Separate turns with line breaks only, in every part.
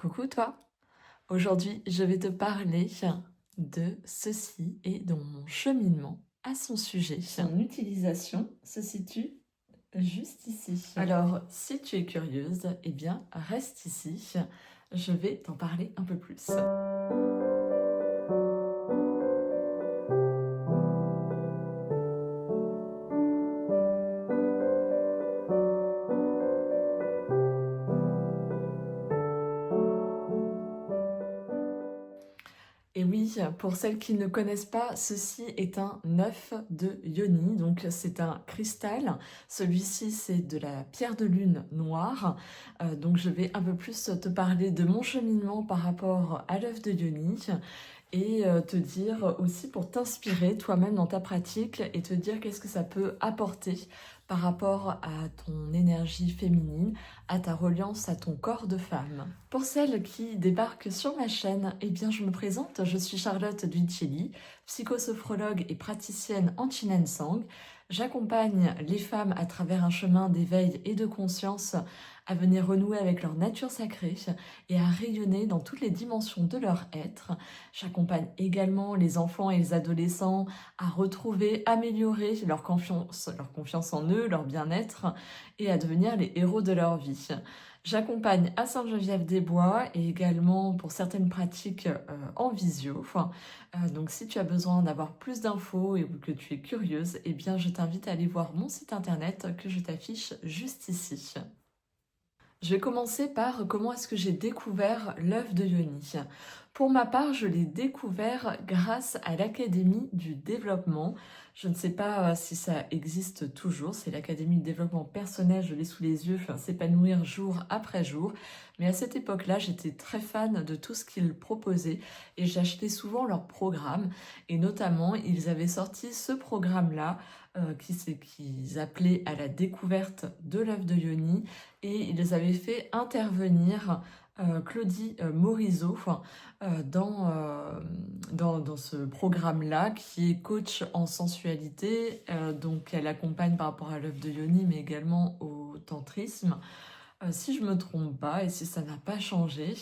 Coucou toi! Aujourd'hui, je vais te parler de ceci et de mon cheminement à son sujet. Son utilisation se situe juste ici. Alors, si tu es curieuse, eh bien, reste ici. Je vais t'en parler un peu plus. Et oui, pour celles qui ne connaissent pas, ceci est un œuf de Yoni, donc c'est un cristal. Celui-ci, c'est de la pierre de lune noire. Donc je vais un peu plus te parler de mon cheminement par rapport à l'œuf de Yoni et te dire aussi pour t'inspirer toi-même dans ta pratique et te dire qu'est-ce que ça peut apporter par rapport à ton énergie féminine, à ta reliance à ton corps de femme. Pour celles qui débarquent sur ma chaîne, eh bien je me présente, je suis Charlotte Duicelli, psychosophrologue et praticienne en Chin Sang. J'accompagne les femmes à travers un chemin d'éveil et de conscience à venir renouer avec leur nature sacrée et à rayonner dans toutes les dimensions de leur être. J'accompagne également les enfants et les adolescents à retrouver, améliorer leur confiance en eux, leur bien-être et à devenir les héros de leur vie. J'accompagne à Sainte-Geneviève-des-Bois et également pour certaines pratiques en visio. Donc si tu as besoin d'avoir plus d'infos et que tu es curieuse, eh bien je t'invite à aller voir mon site internet que je t'affiche juste ici. Je vais commencer par comment est-ce que j'ai découvert l'œuf de Yoni. Pour ma part, je l'ai découvert grâce à l'Académie du développement. Je ne sais pas si ça existe toujours, c'est l'Académie du développement personnel, je l'ai sous les yeux, s'épanouir jour après jour. Mais à cette époque-là, j'étais très fan de tout ce qu'ils proposaient et j'achetais souvent leurs programmes. Et notamment, ils avaient sorti ce programme-là qu'ils appelaient à la découverte de l'œuf de Yoni et ils avaient fait intervenir Claudie Morizot dans ce programme-là qui est coach en sensualité. Donc elle accompagne par rapport à l'œuf de Yoni mais également au tantrisme. Si je me trompe pas et si ça n'a pas changé.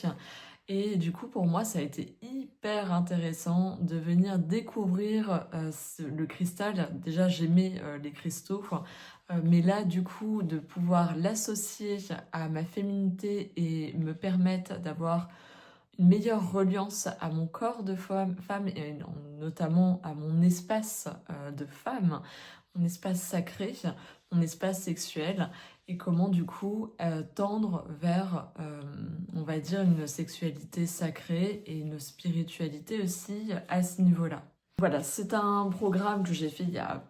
Et du coup, pour moi, ça a été hyper intéressant de venir découvrir le cristal. Déjà, j'aimais les cristaux, mais là, du coup, de pouvoir l'associer à ma féminité et me permettre d'avoir une meilleure reliance à mon corps de femme et notamment à mon espace de femme, mon espace sacré, mon espace sexuel et comment du coup tendre vers, on va dire, une sexualité sacrée et une spiritualité aussi à ce niveau-là. Voilà, c'est un programme que j'ai fait il y a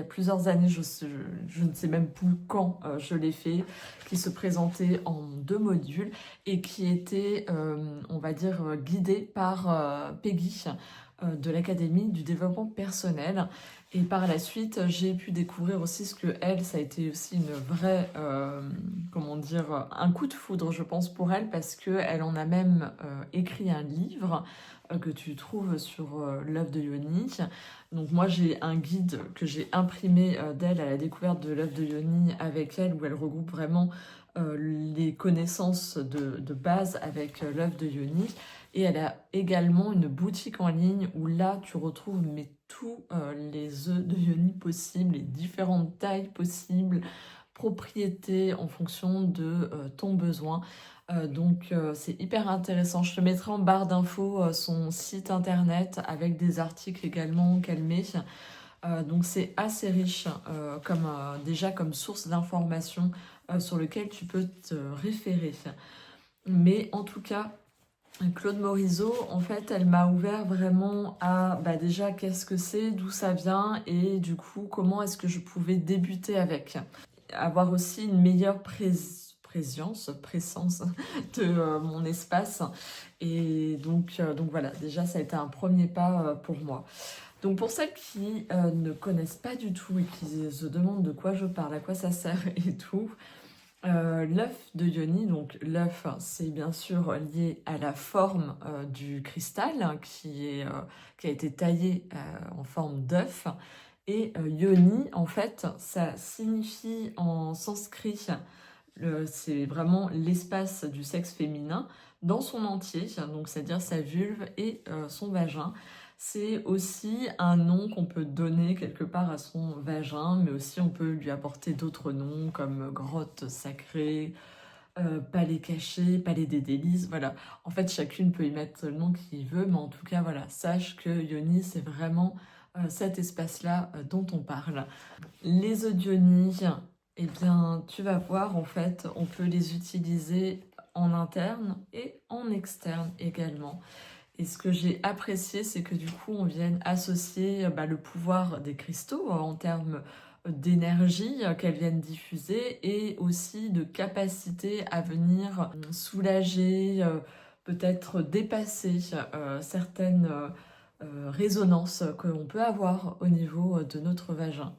plusieurs années, je ne sais même plus quand je l'ai fait, qui se présentait en 2 modules et qui était, on va dire, guidé par Peggy de l'Académie du développement personnel. Et par la suite, j'ai pu découvrir aussi ce que elle, ça a été aussi une vraie, comment dire, un coup de foudre, je pense, pour elle, parce qu'elle en a même écrit un livre que tu trouves sur l'œuf de Yoni. Donc moi, j'ai un guide que j'ai imprimé d'elle à la découverte de l'œuf de Yoni avec elle, où elle regroupe vraiment les connaissances de base avec l'œuf de Yoni. Et elle a également une boutique en ligne où là, tu retrouves tous les œufs de Yoni possibles, les différentes tailles possibles, propriétés en fonction de ton besoin. Donc c'est hyper intéressant. Je te mettrai en barre d'infos son site internet avec des articles également qu'elle met. Donc c'est assez riche déjà comme source d'information sur lequel tu peux te référer. Mais en tout cas, Claude Morizot, en fait, elle m'a ouvert vraiment à déjà qu'est-ce que c'est, d'où ça vient et du coup comment est-ce que je pouvais débuter avec. Avoir aussi une meilleure présence de mon espace. Et donc voilà, déjà ça a été un premier pas pour moi. Donc pour celles qui ne connaissent pas du tout et qui se demandent de quoi je parle, à quoi ça sert et tout, l'œuf de Yoni, donc l'œuf, c'est bien sûr lié à la forme du cristal qui a été taillé en forme d'œuf. Et Yoni, en fait, ça signifie en sanskrit C'est vraiment l'espace du sexe féminin dans son entier, donc c'est-à-dire sa vulve et son vagin. C'est aussi un nom qu'on peut donner quelque part à son vagin, mais aussi on peut lui apporter d'autres noms comme grotte sacrée, palais caché, palais des délices, voilà. En fait, chacune peut y mettre le nom qu'il veut, mais en tout cas, voilà, sache que Yoni, c'est vraiment cet espace-là dont on parle. Les œufs d'Yoni, eh bien, tu vas voir, en fait, on peut les utiliser en interne et en externe également. Et ce que j'ai apprécié, c'est que du coup, on vienne associer le pouvoir des cristaux en termes d'énergie qu'elles viennent diffuser et aussi de capacité à venir soulager, peut-être dépasser certaines résonances que l'on peut avoir au niveau de notre vagin.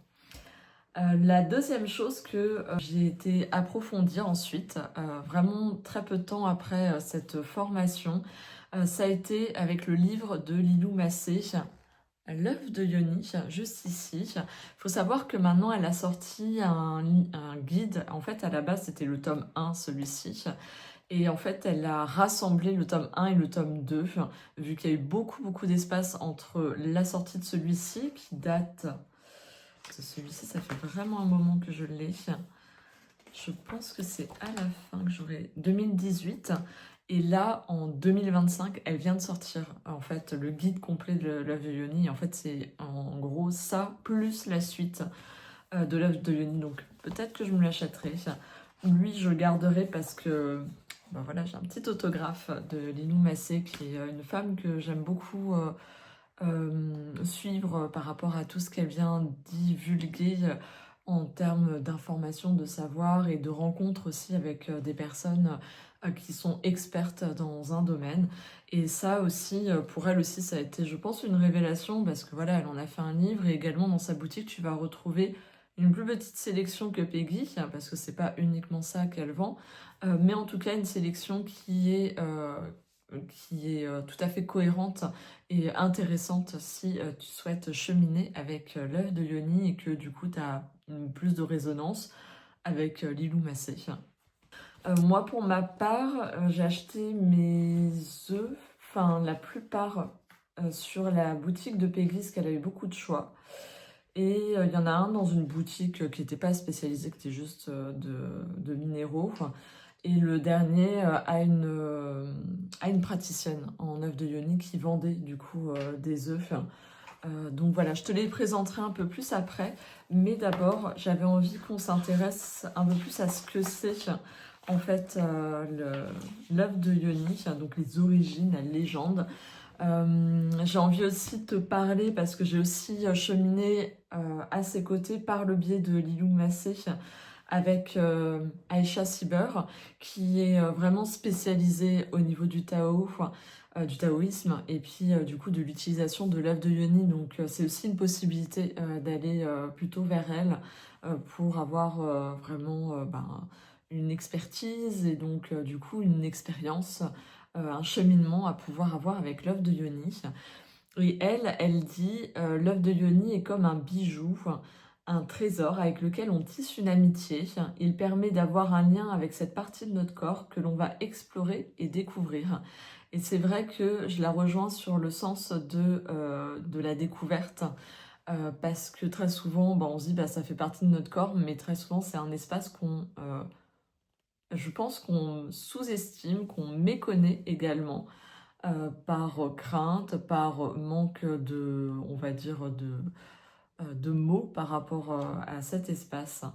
La deuxième chose que j'ai été approfondir ensuite, vraiment très peu de temps après cette formation, ça a été avec le livre de Lilou Massé, L'œuf de Yoni, juste ici. Il faut savoir que maintenant elle a sorti un guide. En fait, à la base, c'était le tome 1, celui-ci. Et en fait, elle a rassemblé le tome 1 et le tome 2, vu qu'il y a eu beaucoup d'espace entre la sortie de celui-ci, qui date... Celui-ci, ça fait vraiment un moment que je l'ai. Je pense que c'est à la fin que j'aurai 2018. Et là, en 2025, elle vient de sortir, en fait, le guide complet de l'œuf de Yoni. En fait, c'est en gros ça, plus la suite de l'œuf de Yoni. Donc, peut-être que je me l'achèterai. Lui, je le garderai parce que voilà, j'ai un petit autographe de Lilou Massé, qui est une femme que j'aime beaucoup suivre par rapport à tout ce qu'elle vient divulguer en termes d'informations, de savoir et de rencontres aussi avec des personnes qui sont expertes dans un domaine. Et ça aussi, pour elle aussi, ça a été, je pense, une révélation parce que voilà, elle en a fait un livre et également dans sa boutique, tu vas retrouver une plus petite sélection que Peggy, parce que c'est pas uniquement ça qu'elle vend, mais en tout cas une sélection qui est tout à fait cohérente et intéressante si tu souhaites cheminer avec l'œuf de Yoni et que du coup tu as plus de résonance avec Lilou Massé. Moi pour ma part, j'ai acheté mes œufs, enfin la plupart sur la boutique de Peggy, parce qu'elle a eu beaucoup de choix. Et il y en a un dans une boutique qui n'était pas spécialisée, qui était juste de minéraux. Et le dernier a une praticienne en œuf de Yoni qui vendait du coup des œufs. Donc voilà, je te les présenterai un peu plus après. Mais d'abord, j'avais envie qu'on s'intéresse un peu plus à ce que c'est en fait l'œuf de Yoni, donc les origines, la légende. J'ai envie aussi de te parler parce que j'ai aussi cheminé à ses côtés par le biais de Lilou Massé avec Aisha Siber qui est vraiment spécialisée au niveau du Tao, du taoïsme et puis du coup de l'utilisation de l'œuf de Yoni. Donc c'est aussi une possibilité d'aller plutôt vers elle pour avoir vraiment une expertise et donc du coup une expérience, un cheminement à pouvoir avoir avec l'œuf de Yoni. Et elle dit l'œuf de Yoni est comme un bijou, un trésor avec lequel on tisse une amitié. Il permet d'avoir un lien avec cette partie de notre corps que l'on va explorer et découvrir. Et c'est vrai que je la rejoins sur le sens de la découverte. Parce que très souvent, on se dit ça fait partie de notre corps, mais très souvent c'est un espace je pense qu'on sous-estime, qu'on méconnaît également. Par crainte, par manque on va dire, de mots par rapport à cet espace.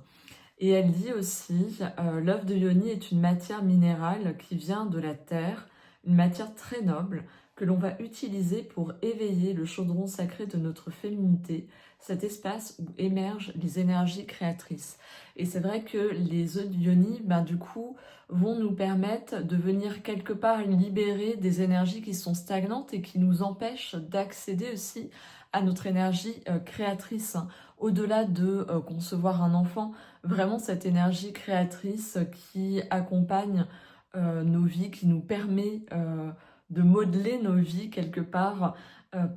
Et elle dit aussi, l'œuf de Yoni est une matière minérale qui vient de la terre, une matière très noble que l'on va utiliser pour éveiller le chaudron sacré de notre féminité, cet espace où émergent les énergies créatrices. Et c'est vrai que les œufs de Yoni, du coup, vont nous permettre de venir quelque part libérer des énergies qui sont stagnantes et qui nous empêchent d'accéder aussi à notre énergie créatrice. Au-delà de concevoir un enfant, vraiment cette énergie créatrice qui accompagne nos vies, qui nous permet de modeler nos vies quelque part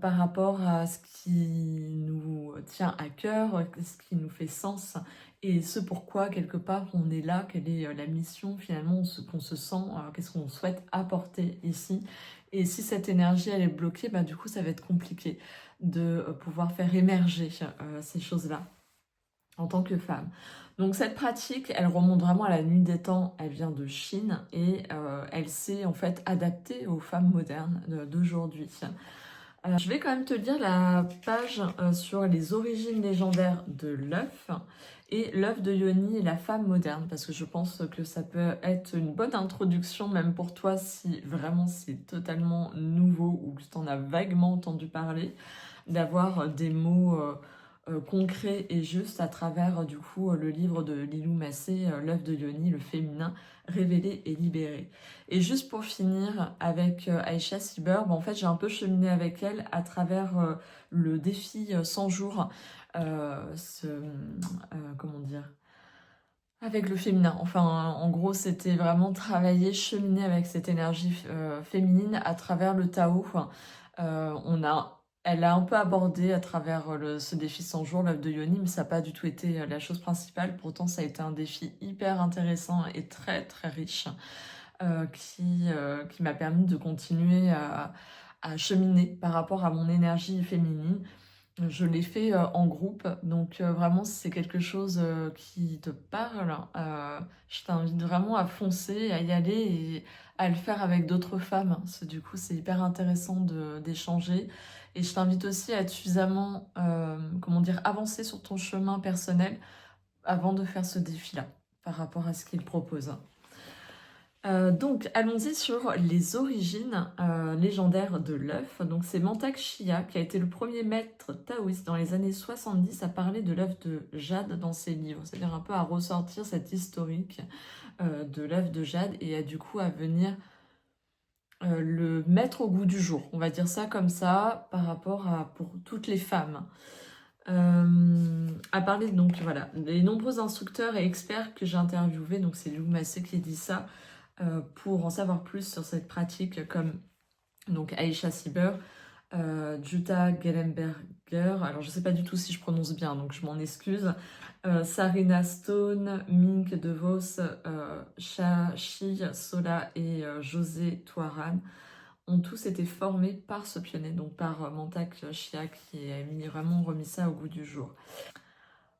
par rapport à ce qui nous tient à cœur, ce qui nous fait sens et ce pourquoi, quelque part, on est là, quelle est la mission, finalement, ce qu'on se sent, qu'est-ce qu'on souhaite apporter ici. Et si cette énergie, elle est bloquée, bah, du coup, ça va être compliqué de pouvoir faire émerger ces choses-là en tant que femme. Donc cette pratique, elle remonte vraiment à la nuit des temps, elle vient de Chine et elle s'est en fait adaptée aux femmes modernes d'aujourd'hui. Je vais quand même te lire la page sur les origines légendaires de l'œuf et l'œuf de Yoni et la femme moderne, parce que je pense que ça peut être une bonne introduction même pour toi si vraiment c'est totalement nouveau ou que tu en as vaguement entendu parler, d'avoir des mots concrets et justes à travers du coup le livre de Lilou Massé, l'œuf de Yoni, le féminin révélé et libéré. Et juste pour finir avec Aïcha Siber, en fait j'ai un peu cheminé avec elle à travers le défi 100 jours, comment dire, avec le féminin. Enfin, en gros, c'était vraiment travailler, cheminer avec cette énergie féminine à travers le Tao. Elle a un peu abordé à travers ce défi 100 jours, l'œuvre de Yoni, mais ça n'a pas du tout été la chose principale. Pourtant, ça a été un défi hyper intéressant et très très riche qui m'a permis de continuer à cheminer par rapport à mon énergie féminine. Je l'ai fait en groupe, donc vraiment si c'est quelque chose qui te parle, je t'invite vraiment à foncer, à y aller et à le faire avec d'autres femmes. Parce que du coup, c'est hyper intéressant d'échanger. Et je t'invite aussi à être suffisamment, comment dire, avancé sur ton chemin personnel avant de faire ce défi-là, par rapport à ce qu'il propose. Donc, allons-y sur les origines légendaires de l'œuf. Donc, c'est Mantak Chia qui a été le premier maître taoïste dans les années 70 à parler de l'œuf de jade dans ses livres, c'est-à-dire un peu à ressortir cette historique de l'œuf de jade et à du coup à venir le mettre au goût du jour. On va dire ça comme ça par rapport à pour toutes les femmes. À parler donc voilà, les nombreux instructeurs et experts que j'ai interviewés, donc c'est Lou Massé qui dit ça, pour en savoir plus sur cette pratique comme donc Aïcha Siber, Jutta Gellenberger, alors je ne sais pas du tout si je prononce bien donc je m'en excuse, Sarina Stone, Mink DeVos, Shashi Sola et José Touaran ont tous été formés par ce pionnier, donc par Mantak Chia qui a vraiment remis ça au goût du jour.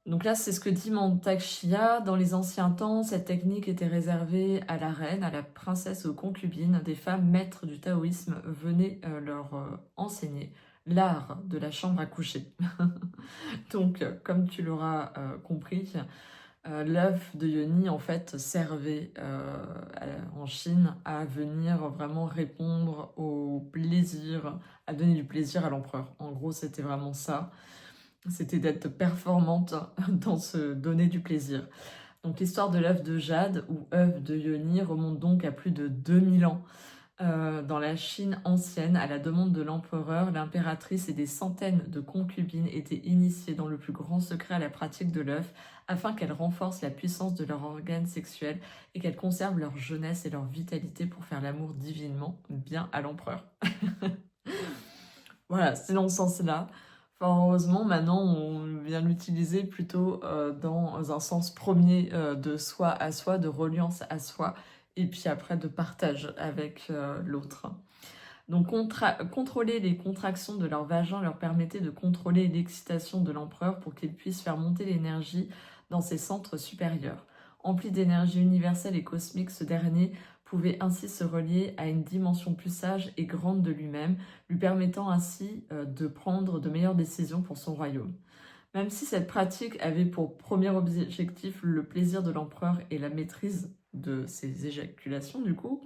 Donc là, c'est ce que dit Mantak Chia. Dans les anciens temps, cette technique était réservée à la reine, à la princesse, aux concubines. Des femmes maîtres du taoïsme venaient leur enseigner l'art de la chambre à coucher. Donc, comme tu l'auras compris, l'œuf de Yoni, en fait, servait en Chine à venir vraiment répondre au plaisir, à donner du plaisir à l'empereur. En gros, c'était vraiment ça. C'était d'être performante dans se donner du plaisir. Donc l'histoire de l'œuf de jade ou œuf de Yoni remonte donc à plus de 2000 ans. Dans la Chine ancienne, à la demande de l'empereur, l'impératrice et des centaines de concubines étaient initiées dans le plus grand secret à la pratique de l'œuf afin qu'elles renforcent la puissance de leur organe sexuel et qu'elles conservent leur jeunesse et leur vitalité pour faire l'amour divinement bien à l'empereur. Voilà, c'est dans ce sens-là. Enfin, heureusement, maintenant, on vient l'utiliser plutôt dans un sens premier de soi à soi, de reliance à soi, et puis après de partage avec l'autre. Donc, contrôler les contractions de leur vagin leur permettait de contrôler l'excitation de l'empereur pour qu'il puisse faire monter l'énergie dans ses centres supérieurs. Empli d'énergie universelle et cosmique, ce dernier pouvait ainsi se relier à une dimension plus sage et grande de lui-même, lui permettant ainsi de prendre de meilleures décisions pour son royaume. Même si cette pratique avait pour premier objectif le plaisir de l'empereur et la maîtrise de ses éjaculations, du coup,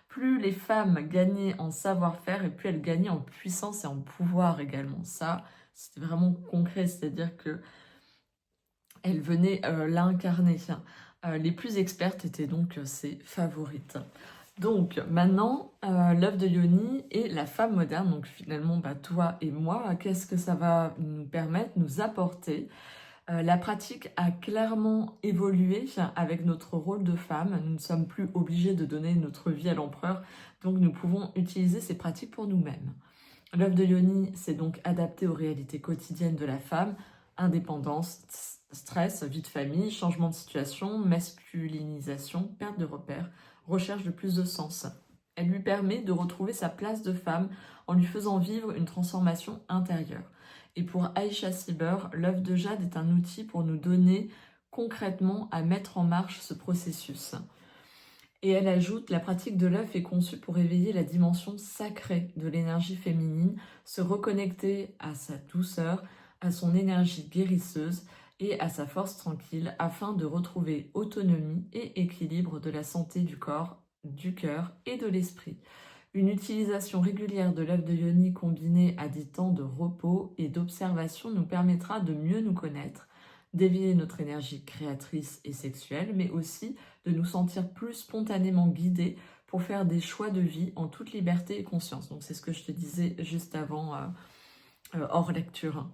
plus les femmes gagnaient en savoir-faire et plus elles gagnaient en puissance et en pouvoir également. Ça, c'était vraiment concret, c'est-à-dire que elles venaient l'incarner. Les plus expertes étaient donc ses favorites. Donc maintenant, l'œuf de Yoni et la femme moderne, donc finalement toi et moi, qu'est-ce que ça va nous permettre, nous apporter? La pratique a clairement évolué avec notre rôle de femme. Nous ne sommes plus obligés de donner notre vie à l'empereur, donc nous pouvons utiliser ces pratiques pour nous-mêmes. L'œuf de Yoni s'est donc adapté aux réalités quotidiennes de la femme, indépendance, stress, vie de famille, changement de situation, masculinisation, perte de repères, recherche de plus de sens. Elle lui permet de retrouver sa place de femme en lui faisant vivre une transformation intérieure. Et pour Aïcha Siber, l'œuvre de Jade est un outil pour nous donner concrètement à mettre en marche ce processus. Et elle ajoute, la pratique de l'œuf est conçue pour éveiller la dimension sacrée de l'énergie féminine, se reconnecter à sa douceur, à son énergie guérisseuse et à sa force tranquille afin de retrouver autonomie et équilibre de la santé du corps, du cœur et de l'esprit. Une utilisation régulière de l'œuf de Yoni combinée à des temps de repos et d'observation nous permettra de mieux nous connaître, d'éveiller notre énergie créatrice et sexuelle, mais aussi de nous sentir plus spontanément guidés pour faire des choix de vie en toute liberté et conscience. Donc c'est ce que je te disais juste avant, hors lecture.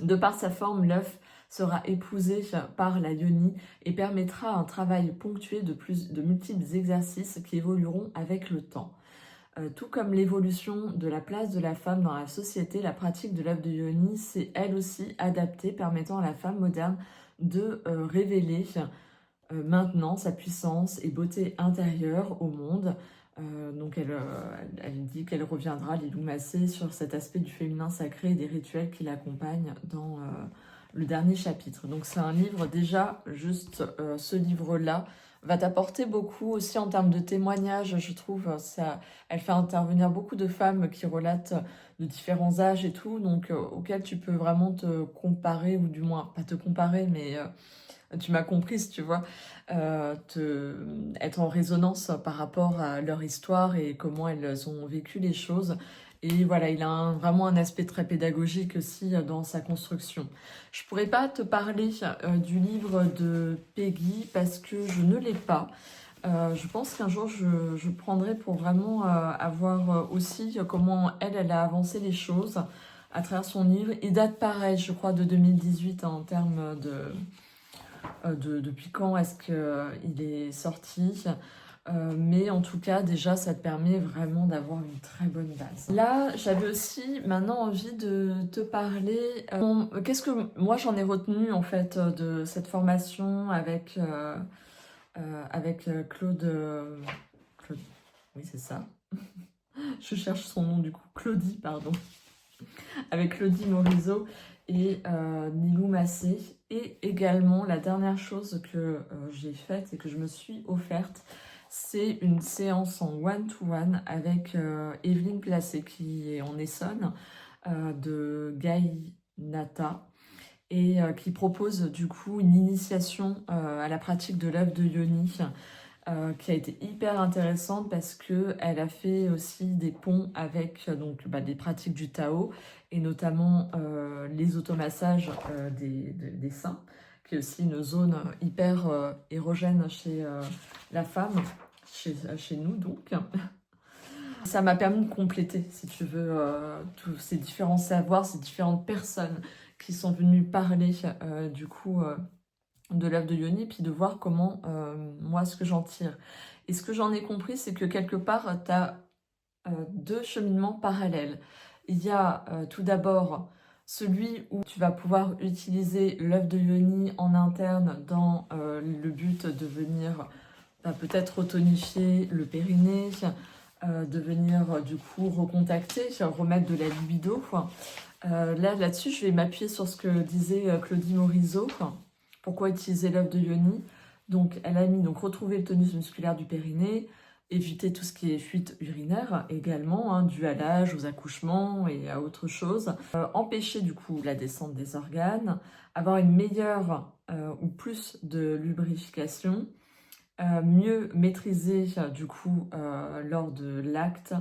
De par sa forme, l'œuf sera épousé par la yoni et permettra un travail ponctué de multiples exercices qui évolueront avec le temps. Tout comme l'évolution de la place de la femme dans la société, la pratique de l'œuf de yoni s'est elle aussi adaptée, permettant à la femme moderne de révéler maintenant sa puissance et beauté intérieure au monde. Donc elle dit qu'elle reviendra, Lilou Massé, sur cet aspect du féminin sacré et des rituels qui l'accompagnent dans le dernier chapitre. Donc c'est un livre, déjà, juste ce livre-là, va t'apporter beaucoup aussi en termes de témoignages, je trouve. Elle fait intervenir beaucoup de femmes qui relatent de différents âges et tout, donc auxquelles tu peux vraiment te comparer, ou du moins, pas te comparer, mais tu m'as comprise, tu vois, être en résonance par rapport à leur histoire et comment elles ont vécu les choses. Et voilà, il a vraiment un aspect très pédagogique aussi dans sa construction. Je pourrais pas te parler du livre de Peggy parce que je ne l'ai pas. Je pense qu'un jour, je prendrai pour vraiment avoir aussi comment elle a avancé les choses à travers son livre. Il date pareil, je crois, de 2018 en termes depuis quand est-ce qu'il est sorti. Mais en tout cas, déjà, ça te permet vraiment d'avoir une très bonne base. Là, j'avais aussi maintenant envie de te parler. Qu'est-ce que moi j'en ai retenu en fait de cette formation avec Claude. Claude. Oui, c'est ça. Je cherche son nom du coup. Claudie, pardon. Avec Claudie Morizot et Nilou Massé. Et également, la dernière chose que j'ai faite et que je me suis offerte, c'est une séance en one-to-one avec Evelyne Placé, qui est en Essonne, de Gaïnata, et qui propose du coup une initiation à la pratique de l'œuf de Yoni, qui a été hyper intéressante parce qu'elle a fait aussi des ponts avec des pratiques du Tao, et notamment les automassages des seins, qui est aussi une zone hyper érogène chez la femme, chez nous donc. Ça m'a permis de compléter, si tu veux, tous ces différents savoirs, ces différentes personnes qui sont venues parler du coup de l'œuf de Yoni, puis de voir comment, moi, ce que j'en tire. Et ce que j'en ai compris, c'est que quelque part, tu as deux cheminements parallèles. Il y a tout d'abord celui où tu vas pouvoir utiliser l'œuf de Yoni en interne dans le but de venir peut-être tonifier le périnée, de venir du coup recontacter, remettre de la libido. Là-dessus, je vais m'appuyer sur ce que disait Claudie Morizot. Pourquoi utiliser l'œuf de Yoni? Donc, elle a mis retrouver le tonus musculaire du périnée, éviter tout ce qui est fuite urinaire également, dû à l'âge, aux accouchements et à autre chose. Empêcher du coup la descente des organes, avoir une meilleure ou plus de lubrification, mieux maîtriser du coup lors de l'acte,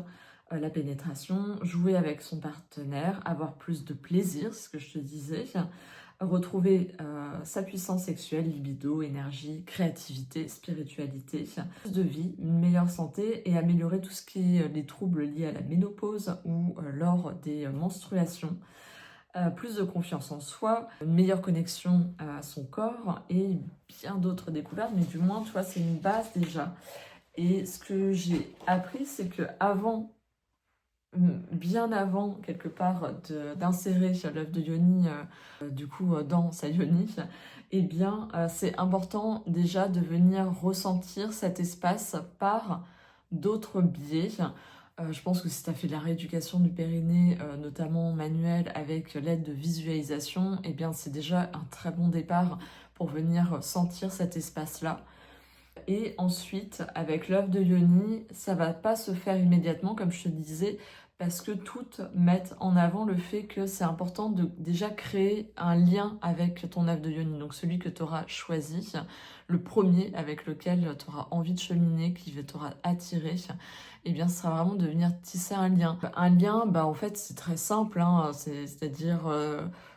la pénétration, jouer avec son partenaire, avoir plus de plaisir, c'est ce que je te disais, retrouver sa puissance sexuelle, libido, énergie, créativité, spiritualité, plus de vie, une meilleure santé et améliorer tout ce qui est les troubles liés à la ménopause ou lors des menstruations. Plus de confiance en soi, une meilleure connexion à son corps et bien d'autres découvertes, mais du moins, tu vois, c'est une base déjà. Et ce que j'ai appris, c'est que avant bien avant, quelque part, d'insérer l'œuf de yoni, du coup, dans sa yoni, eh bien, c'est important déjà de venir ressentir cet espace par d'autres biais. Je pense que si tu as fait de la rééducation du périnée, notamment manuelle, avec l'aide de visualisation, eh bien, c'est déjà un très bon départ pour venir sentir cet espace-là. Et ensuite, avec l'œuf de yoni, ça va pas se faire immédiatement, comme je te disais, parce que toutes mettent en avant le fait que c'est important de déjà créer un lien avec ton œuf de yoni. Donc celui que tu auras choisi, le premier avec lequel tu auras envie de cheminer, qui t'aura attiré, eh bien, ce sera vraiment de venir tisser un lien. Un lien, bah, en fait, c'est très simple, hein, c'est-à-dire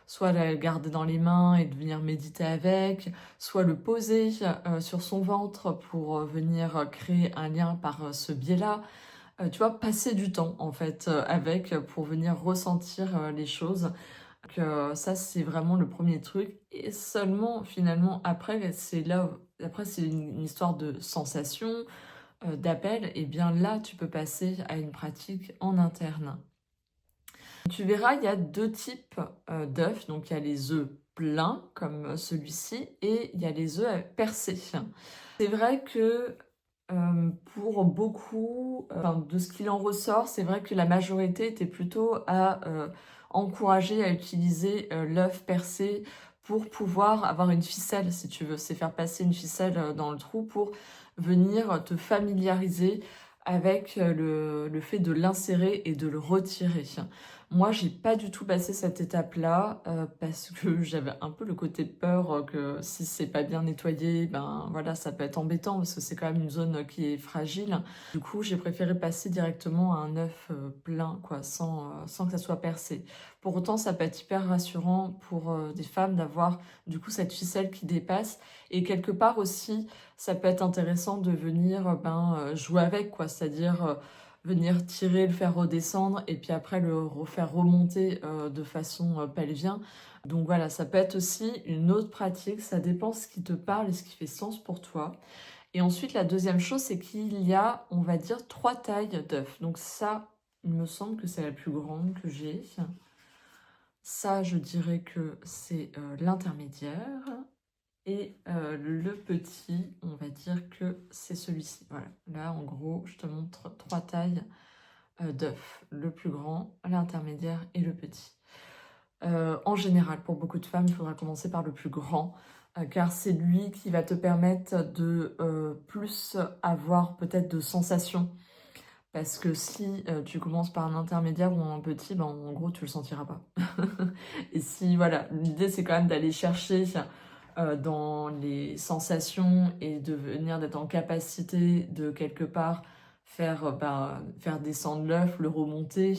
soit le garder dans les mains et de venir méditer avec, soit le poser sur son ventre pour venir créer un lien par ce biais-là. Tu vois, passer du temps en fait avec pour venir ressentir les choses. Donc, ça, c'est vraiment le premier truc. Et seulement finalement après, c'est là, après c'est une histoire de sensation, d'appel. Et bien là, tu peux passer à une pratique en interne. Tu verras, il y a deux types d'œufs. Donc, il y a les œufs pleins, comme celui-ci, et il y a les œufs percés. C'est vrai que pour beaucoup, de ce qu'il en ressort, c'est vrai que la majorité était plutôt à encourager à utiliser l'œuf percé pour pouvoir avoir une ficelle, si tu veux. C'est faire passer une ficelle dans le trou pour venir te familiariser avec le fait de l'insérer et de le retirer. Moi, j'ai pas du tout passé cette étape-là parce que j'avais un peu le côté peur que si c'est pas bien nettoyé, ben voilà, ça peut être embêtant parce que c'est quand même une zone qui est fragile. Du coup, j'ai préféré passer directement à un œuf plein, quoi, sans que ça soit percé. Pour autant, ça peut être hyper rassurant pour des femmes d'avoir du coup cette ficelle qui dépasse. Et quelque part aussi, ça peut être intéressant de venir jouer avec, quoi, c'est-à-dire venir tirer, le faire redescendre et puis après le refaire remonter de façon pelvien. Donc voilà, ça peut être aussi une autre pratique, ça dépend ce qui te parle et ce qui fait sens pour toi. Et ensuite, la deuxième chose, c'est qu'il y a, on va dire, 3 tailles d'œufs. Donc ça, il me semble que c'est la plus grande que j'ai. Ça, je dirais que c'est l'intermédiaire. Et le petit, on va dire que c'est celui-ci. Voilà, là, en gros, je te montre 3 tailles d'œufs. Le plus grand, l'intermédiaire et le petit. En général, pour beaucoup de femmes, il faudra commencer par le plus grand, car c'est lui qui va te permettre de plus avoir peut-être de sensations. Parce que si tu commences par un intermédiaire ou un petit, ben, en gros, tu le sentiras pas. Et si, voilà, l'idée, c'est quand même d'aller chercher dans les sensations et de venir d'être en capacité de quelque part faire descendre l'œuf, le remonter.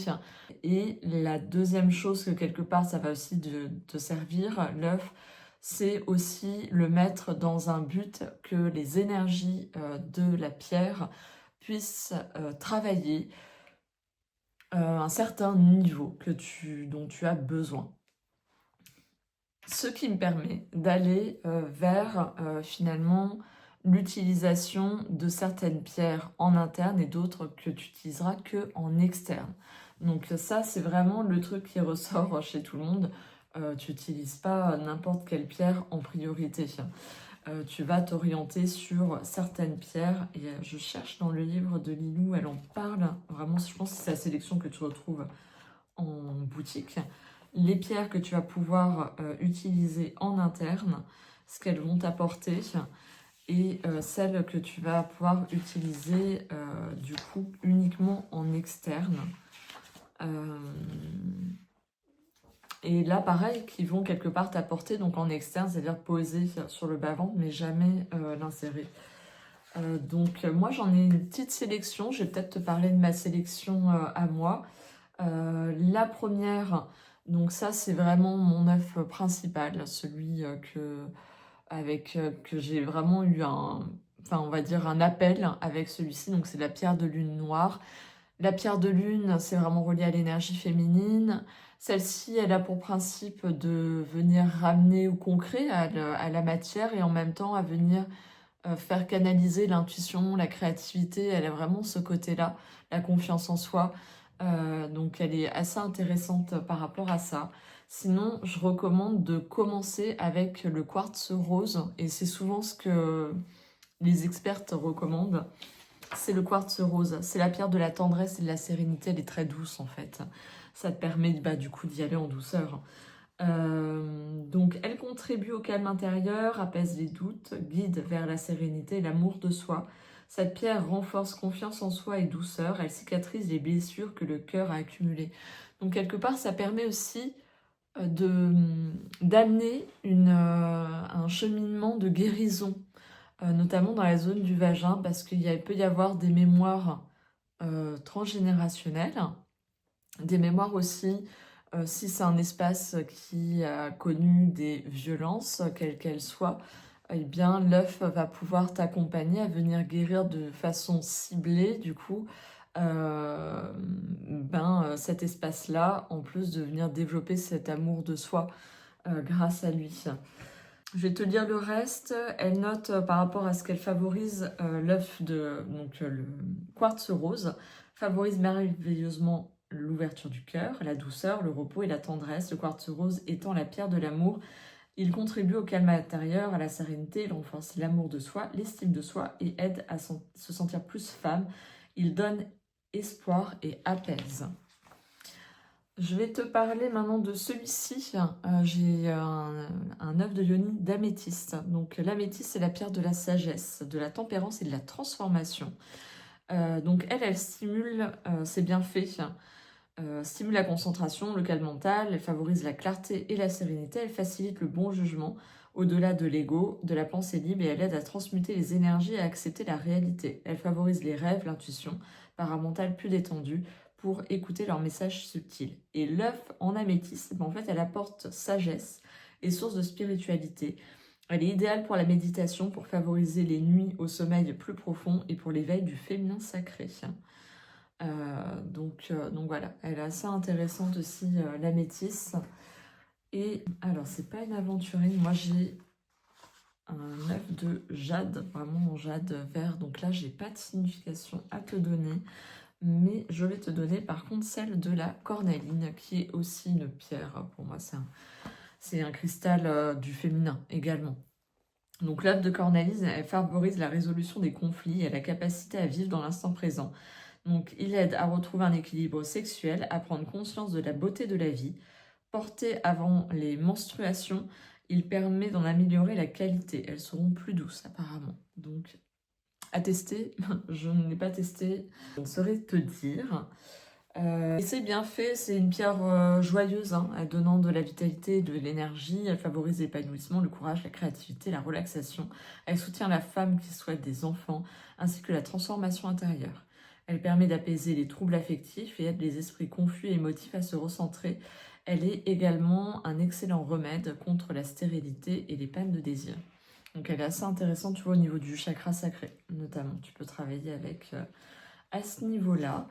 Et la deuxième chose que quelque part ça va aussi te servir, l'œuf, c'est aussi le mettre dans un but que les énergies de la pierre puissent travailler un certain niveau dont tu as besoin. Ce qui me permet d'aller vers finalement l'utilisation de certaines pierres en interne et d'autres que tu utiliseras que en externe. Donc ça, c'est vraiment le truc qui ressort chez tout le monde. Tu n'utilises pas n'importe quelle pierre en priorité. Tu vas t'orienter sur certaines pierres. Et je cherche dans le livre de Lilou, elle en parle. Vraiment, je pense que c'est la sélection que tu retrouves en boutique. Les pierres que tu vas pouvoir utiliser en interne, ce qu'elles vont t'apporter, et celles que tu vas pouvoir utiliser du coup uniquement en externe. Et là, pareil, qui vont quelque part t'apporter donc en externe, c'est-à-dire poser sur le bas-ventre, mais jamais l'insérer. Donc moi, j'en ai une petite sélection. Je vais peut-être te parler de ma sélection à moi. La première, donc ça c'est vraiment mon œuf principal, celui que j'ai vraiment eu on va dire un appel avec celui-ci, donc c'est la pierre de lune noire. La pierre de lune, c'est vraiment relié à l'énergie féminine. Celle-ci, elle a pour principe de venir ramener au concret, à la matière, et en même temps à venir faire canaliser l'intuition, la créativité. Elle a vraiment ce côté-là, la confiance en soi. Donc elle est assez intéressante par rapport à ça. Sinon, je recommande de commencer avec le quartz rose, et c'est souvent ce que les expertes recommandent. C'est le quartz rose, c'est la pierre de la tendresse et de la sérénité, elle est très douce en fait. Ça te permet du coup d'y aller en douceur. Donc elle contribue au calme intérieur, apaise les doutes, guide vers la sérénité et l'amour de soi. Cette pierre renforce confiance en soi et douceur, elle cicatrise les blessures que le cœur a accumulées. Donc quelque part ça permet aussi d'amener un cheminement de guérison, notamment dans la zone du vagin, parce peut y avoir des mémoires transgénérationnelles, des mémoires aussi, si c'est un espace qui a connu des violences, quelles qu'elles soient, eh bien l'œuf va pouvoir t'accompagner à venir guérir de façon ciblée, du coup, cet espace-là, en plus de venir développer cet amour de soi grâce à lui. Je vais te lire le reste. Elle note par rapport à ce qu'elle favorise, le quartz rose favorise merveilleusement l'ouverture du cœur, la douceur, le repos et la tendresse. Le quartz rose étant la pierre de l'amour, il contribue au calme intérieur, à la sérénité, il renforce l'amour de soi, l'estime de soi et aide à se sentir plus femme. Il donne espoir et apaise. Je vais te parler maintenant de celui-ci. J'ai un œuf de yoni d'améthyste. Donc l'améthyste, c'est la pierre de la sagesse, de la tempérance et de la transformation. Donc elle stimule ses bienfaits, stimule la concentration, le calme mental, elle favorise la clarté et la sérénité, elle facilite le bon jugement au-delà de l'ego, de la pensée libre, et elle aide à transmuter les énergies et à accepter la réalité. Elle favorise les rêves, l'intuition paramentale plus détendue pour écouter leurs messages subtils. Et l'œuf en améthyste, en fait, elle apporte sagesse et source de spiritualité. Elle est idéale pour la méditation, pour favoriser les nuits au sommeil plus profond et pour l'éveil du féminin sacré. Donc voilà, elle est assez intéressante aussi, l'améthyste. Et alors, c'est pas une aventurine, moi j'ai un œuf de jade, vraiment en jade vert. Donc là, j'ai pas de signification à te donner, mais je vais te donner par contre celle de la cornaline, qui est aussi une pierre. Pour moi, c'est un cristal du féminin également. Donc l'œuf de cornaline, elle favorise la résolution des conflits et la capacité à vivre dans l'instant présent. Donc il aide à retrouver un équilibre sexuel, à prendre conscience de la beauté de la vie. Porté avant les menstruations, il permet d'en améliorer la qualité. Elles seront plus douces apparemment. Donc à tester, je n'ai pas testé, je ne saurais te dire. Et c'est bien fait, c'est une pierre joyeuse, hein, donnant de la vitalité, de l'énergie. Elle favorise l'épanouissement, le courage, la créativité, la relaxation. Elle soutient la femme qui souhaite des enfants, ainsi que la transformation intérieure. Elle permet d'apaiser les troubles affectifs et aide les esprits confus et émotifs à se recentrer. Elle est également un excellent remède contre la stérilité et les pannes de désir. Donc elle est assez intéressante, tu vois, au niveau du chakra sacré, notamment. Tu peux travailler avec à ce niveau-là.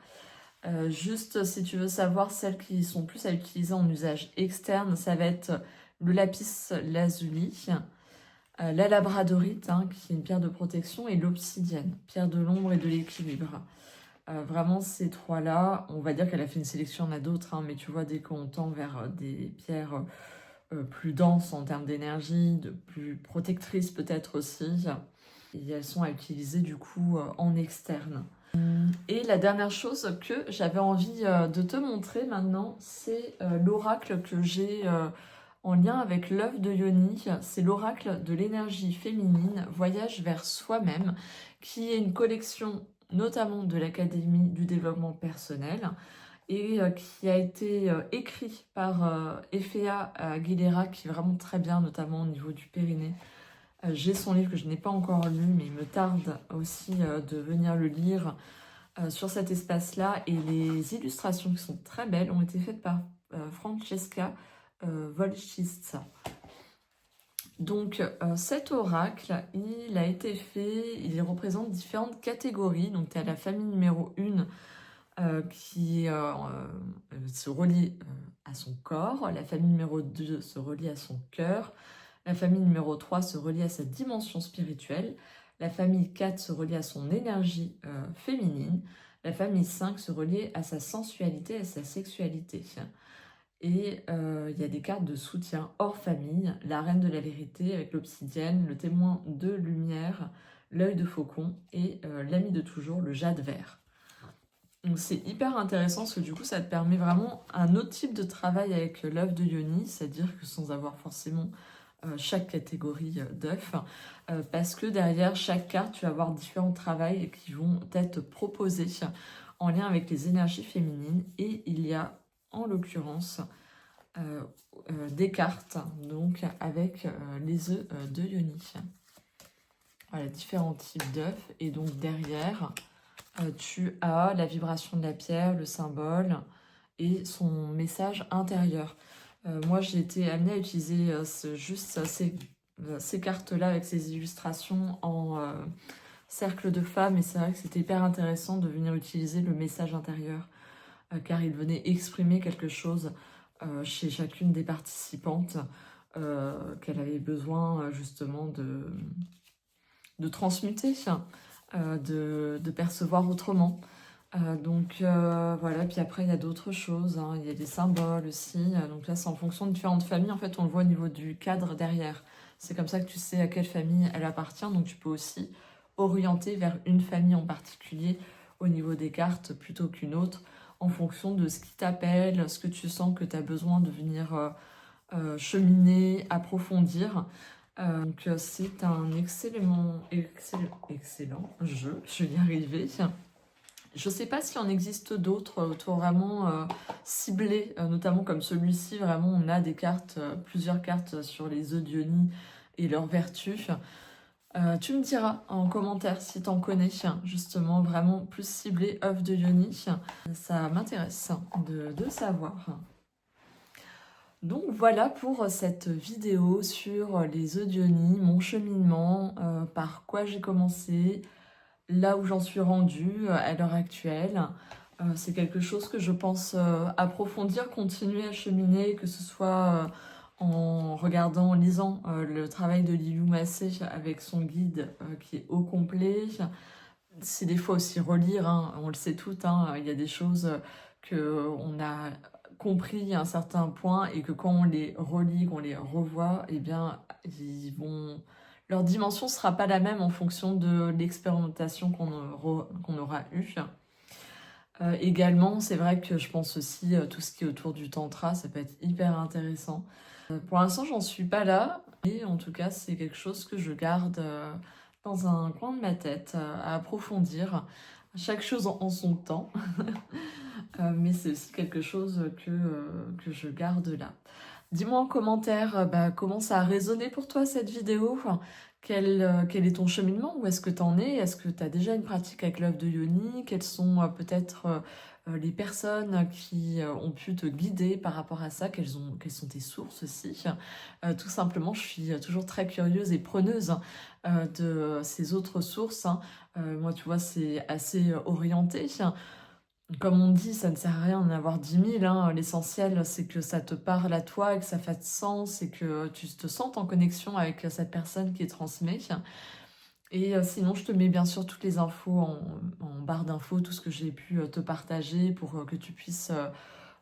Juste si tu veux savoir, celles qui sont plus à utiliser en usage externe, ça va être le lapis lazuli, la labradorite, hein, qui est une pierre de protection, et l'obsidienne, pierre de l'ombre et de l'équilibre. Vraiment, ces trois-là, on va dire qu'elle a fait une sélection, il y en a d'autres, hein, mais tu vois, dès qu'on tend vers des pierres plus denses en termes d'énergie, de plus protectrices peut-être aussi, et elles sont à utiliser du coup en externe. Et la dernière chose que j'avais envie de te montrer maintenant, c'est l'oracle que j'ai en lien avec l'œuf de Yoni. C'est l'oracle de l'énergie féminine, Voyage vers soi-même, qui est une collection notamment de l'Académie du développement personnel et qui a été écrit par Efea Aguilera, qui est vraiment très bien, notamment au niveau du périnée. J'ai son livre que je n'ai pas encore lu, mais il me tarde aussi de venir le lire sur cet espace-là. Et les illustrations qui sont très belles ont été faites par Francesca Volchitsa. Donc cet oracle, il a été fait, il représente différentes catégories. Donc tu as la famille numéro 1 qui se relie à son corps, la famille numéro 2 se relie à son cœur, la famille numéro 3 se relie à sa dimension spirituelle, la famille 4 se relie à son énergie féminine, La famille 5 se relie à sa sensualité, à sa sexualité. Et il y a des cartes de soutien hors famille, la reine de la vérité avec l'obsidienne, le témoin de lumière, l'œil de faucon et l'ami de toujours, le jade vert. Donc c'est hyper intéressant parce que du coup ça te permet vraiment un autre type de travail avec l'œuf de Yoni, c'est-à-dire que sans avoir forcément chaque catégorie d'œufs, parce que derrière chaque carte tu vas avoir différents travails qui vont être proposés en lien avec les énergies féminines, et il y a en l'occurrence des cartes donc avec les œufs de Yoni. Voilà, différents types d'œufs, et donc derrière tu as la vibration de la pierre, le symbole et son message intérieur. Moi, j'ai été amenée à utiliser ces cartes-là avec ces illustrations en cercle de femmes, et c'est vrai que c'était hyper intéressant de venir utiliser le message intérieur, car il venait exprimer quelque chose chez chacune des participantes qu'elle avait besoin justement de transmuter. De percevoir autrement. Voilà, puis après il y a d'autres choses, hein. Il y a des symboles aussi, donc là c'est en fonction de différentes familles, en fait on le voit au niveau du cadre derrière. C'est comme ça que tu sais à quelle famille elle appartient, donc tu peux aussi orienter vers une famille en particulier au niveau des cartes plutôt qu'une autre, en fonction de ce qui t'appelle, ce que tu sens que tu as besoin de venir cheminer, approfondir. C'est un excellent jeu, je vais y arriver. Je ne sais pas s'il en existe d'autres autour vraiment ciblés, notamment comme celui-ci, vraiment on a des cartes, plusieurs cartes sur les œufs d'Ioni et leurs vertus. Tu me diras en commentaire si tu en connais, justement vraiment plus ciblé œufs de Ioni. Ça m'intéresse de savoir. Donc voilà pour cette vidéo sur les œufs d'Ioni, mon cheminement, par quoi j'ai commencé, là où j'en suis rendue à l'heure actuelle. C'est quelque chose que je pense approfondir, continuer à cheminer, que ce soit en regardant, en lisant le travail de Lilou Massé avec son guide qui est au complet. C'est des fois aussi relire, hein, on le sait toutes, hein, il y a des choses qu'on a compris à un certain point et que quand on les relit, qu'on les revoit, eh bien, leur dimension ne sera pas la même en fonction de l'expérimentation qu'on aura eue. Également, c'est vrai que je pense aussi tout ce qui est autour du tantra, ça peut être hyper intéressant. Pour l'instant, j'en suis pas là, mais en tout cas, c'est quelque chose que je garde dans un coin de ma tête à approfondir. Chaque chose en son temps, mais c'est aussi quelque chose que je garde là. Dis-moi en commentaire comment ça a résonné pour toi cette vidéo. Enfin, quel est ton cheminement? Où est-ce que tu en es? Est-ce que tu as déjà une pratique avec l'œuf de Yoni? Quelles sont peut-être les personnes qui ont pu te guider par rapport à ça? Quelles sont tes sources aussi? Tout simplement, je suis toujours très curieuse et preneuse de ces autres sources, hein. Moi, tu vois, c'est assez orienté. Comme on dit, ça ne sert à rien d'en avoir 10 000, hein. L'essentiel, c'est que ça te parle à toi et que ça fasse sens et que tu te sentes en connexion avec cette personne qui est transmet. Et sinon, je te mets bien sûr toutes les infos en barre d'infos, tout ce que j'ai pu te partager pour que tu puisses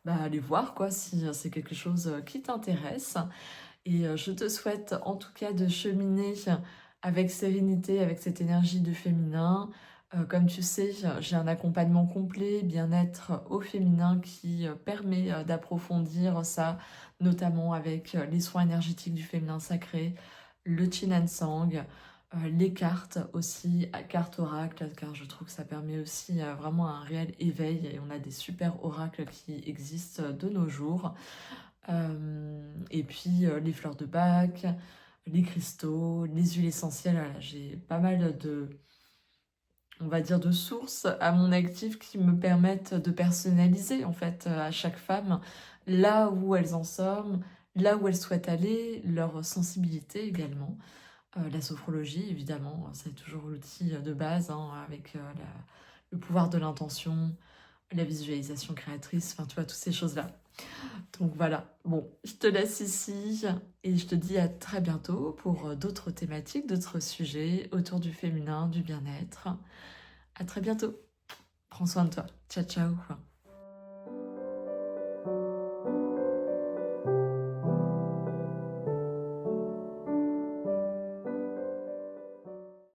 aller voir quoi, si c'est quelque chose qui t'intéresse. Et je te souhaite en tout cas de cheminer avec sérénité, avec cette énergie de féminin. Comme tu sais, j'ai un accompagnement complet, bien-être au féminin qui permet d'approfondir ça, notamment avec les soins énergétiques du féminin sacré, le Qin Sang, les cartes aussi, cartes oracles, car je trouve que ça permet aussi vraiment un réel éveil, et on a des super oracles qui existent de nos jours. Et puis les fleurs de Bach, les cristaux, les huiles essentielles. Voilà, j'ai pas mal on va dire, de sources à mon actif qui me permettent de personnaliser en fait à chaque femme là où elles en sont, là où elles souhaitent aller, leur sensibilité également. La sophrologie, évidemment, c'est toujours l'outil de base, hein, avec le pouvoir de l'intention, la visualisation créatrice, enfin tu vois, toutes ces choses-là. Donc voilà, bon, je te laisse ici et je te dis à très bientôt pour d'autres thématiques, d'autres sujets autour du féminin, du bien-être. À très bientôt. Prends soin de toi. Ciao, ciao.